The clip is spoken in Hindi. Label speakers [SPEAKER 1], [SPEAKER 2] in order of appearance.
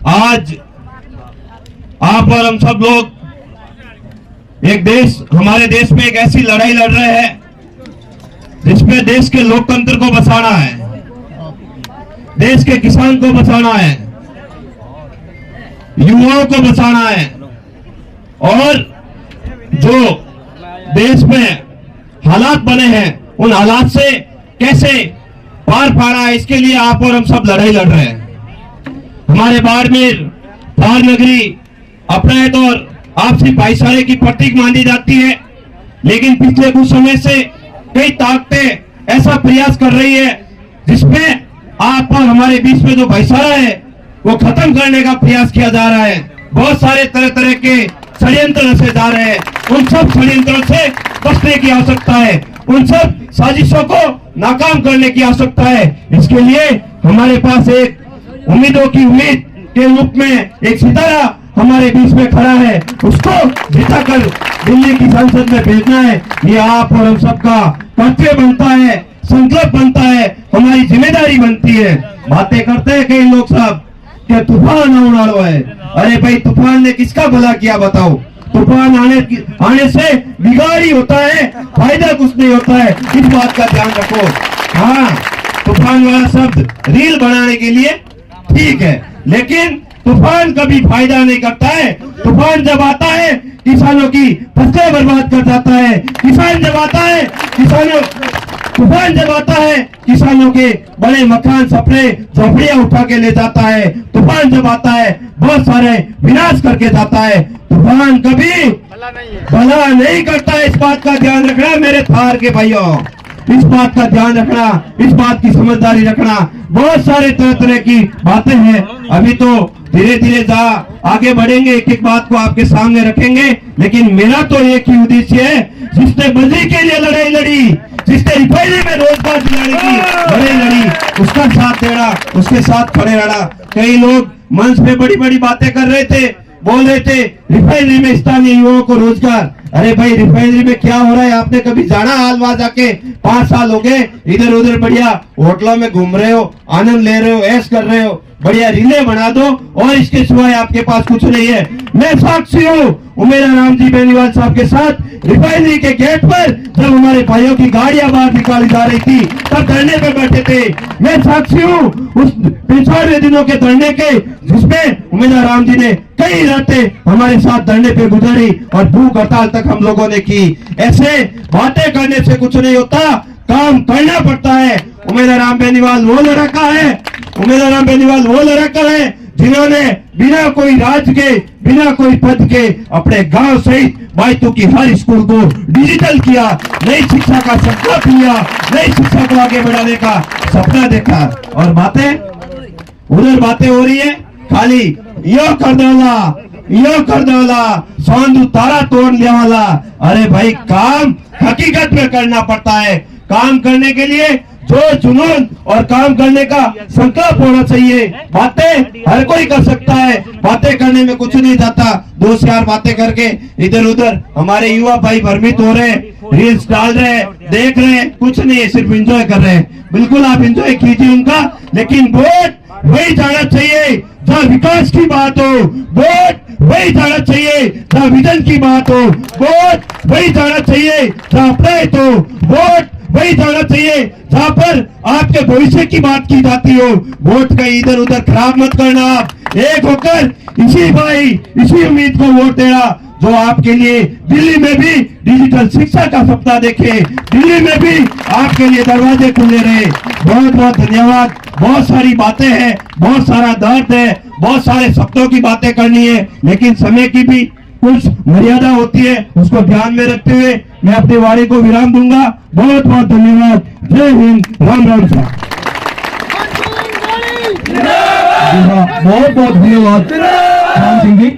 [SPEAKER 1] आज आप और हम सब लोग हमारे देश में एक ऐसी लड़ाई लड़ रहे हैं जिसमें देश के लोकतंत्र को बचाना है, देश के किसान को बचाना है, युवाओं को बचाना है और जो देश में हालात बने हैं उन हालात से कैसे पार पाना है, इसके लिए आप और हम सब लड़ाई लड़ रहे हैं। हमारे बाड़मेर थार नगरी अपराध और आपसी भाईचारे की प्रतीक मानी जाती है, लेकिन पिछले कुछ समय से कई ताकतें ऐसा प्रयास कर रही है जिसमें आप और हमारे बीच में जो भाईचारा है वो खत्म करने का प्रयास किया जा रहा है। बहुत सारे तरह तरह के षड्यंत्र रचे जा रहे हैं, उन सब षड्यंत्रों से बचने की आवश्यकता है, उन सब साजिशों को नाकाम करने की आवश्यकता है। इसके लिए हमारे पास एक उम्मीदों की उम्मीद के रूप में एक सितारा हमारे बीच में खड़ा है, उसको जिताकर दिल्ली की संसद में भेजना है। ये आप और हम सबका कर्तव्य बनता है, संकल्प बनता है, हमारी जिम्मेदारी बनती है। बातें करते हैं कई लोग साहब कि तूफान आने है। अरे भाई, तूफान ने किसका भला किया बताओ? तूफान आने से बिगाड़ी होता है, फायदा कुछ नहीं होता है, इस बात का ध्यान रखो। हाँ, तूफान वाला शब्द रील बनाने के लिए ठीक है, लेकिन तूफान कभी फायदा नहीं करता है। तूफान जब आता है किसानों की फसलें बर्बाद कर जाता है, तूफान जब आता है किसानों के बड़े मकान सपने झोपड़ियां उठा के ले जाता है। तूफान जब आता है बहुत सारे विनाश करके जाता है। तूफान कभी भला नहीं करता है, इस बात का ध्यान रखना मेरे थार के भाइयों, इस बात का ध्यान रखना, इस बात की समझदारी रखना। बहुत सारे तरह तरह की बातें हैं, अभी तो धीरे धीरे आगे बढ़ेंगे, एक एक बात को आपके सामने रखेंगे, लेकिन मेरा तो एक ही उद्देश्य है, जिसने बजरी के लिए लड़ाई लड़ी, जिसने रिफाइनरी में रोजगार दिलाने की लड़ाई लड़ी, उसका साथ देना, उसके साथ खड़े रहना। कई लोग मंच पे बड़ी बड़ी बातें कर रहे थे, बोल रहे थे रिफाइनरी में स्थानीय युवाओं को रोजगार। अरे भाई, रिफाइनरी में क्या हो रहा है आपने कभी जाना? हाल वहां जाके 5 साल हो गए, इधर उधर बढ़िया होटलों में घूम रहे हो, आनंद ले रहे हो, ऐश कर रहे हो, बढ़िया रीलें बना दो और इसके सिवाय आपके पास कुछ नहीं है। मैं साक्षी हूँ उमेदराम जी बेनीवाल साहब के साथ रिफाइनरी के गेट पर जब हमारे भाइयों की गाड़ियां बाहर निकाली जा रही थी तब धरने पे बैठे थे। मैं साक्षी हूँ उस 45 दिनों के धरने के, जिसमें उमेदराम जी ने कई रातें हमारे साथ धरने पे गुजारी और भूख हड़ताल तक हम लोगों ने की। ऐसे बातें करने से कुछ नहीं होता, काम करना पड़ता है। उमेदराम बेनीवाल वो लड़का है जिन्होंने बिना कोई राज के, बिना कोई पद के अपने गांव सहित बाइतू की हर स्कूल को डिजिटल किया, नई शिक्षा का संकल्प लिया, नई शिक्षा को आगे बढ़ाने का सपना देखा। और उधर बातें हो रही है खाली यो कर दौला सौंदू तारा तोड़ लिया वाला। अरे भाई, काम हकीकत में करना पड़ता है। काम करने के लिए जो जुनून और काम करने का संकल्प होना चाहिए। बातें हर कोई कर सकता है, बातें करने में कुछ नहीं जाता। 2-4 बातें करके इधर उधर हमारे युवा भाई भ्रमित हो रहे हैं, रील्स डाल रहे हैं, देख रहे हैं, कुछ नहीं है, सिर्फ एंजॉय कर रहे हैं। बिल्कुल आप एंजॉय कीजिए उनका, लेकिन वोट वही जाना चाहिए जहाँ विकास की बात हो, वोट वही जाना चाहिए जहाँ विजन की बात हो, वोट वही जाना चाहिए जहाँ अपराध हो, वोट वही जाना चाहिए जहाँ पर आपके भविष्य की बात की जाती हो। वोट का इधर उधर खराब मत करना, आप एक होकर इसी उम्मीद को वोट देना जो आपके लिए दिल्ली में भी डिजिटल शिक्षा का सपना देखे, दिल्ली में भी आपके लिए दरवाजे खुले रहे। बहुत बहुत धन्यवाद। बहुत सारी बातें हैं, बहुत सारा दर्द है, बहुत सारे शब्दों की बातें करनी है, लेकिन समय की भी कुछ मर्यादा होती है, उसको ध्यान में रखते हुए मैं अपनी वाणी को विराम दूंगा। बहुत बहुत धन्यवाद। जय हिंद, राम राम साहब। बहुत बहुत धन्यवाद राम सिंह जी।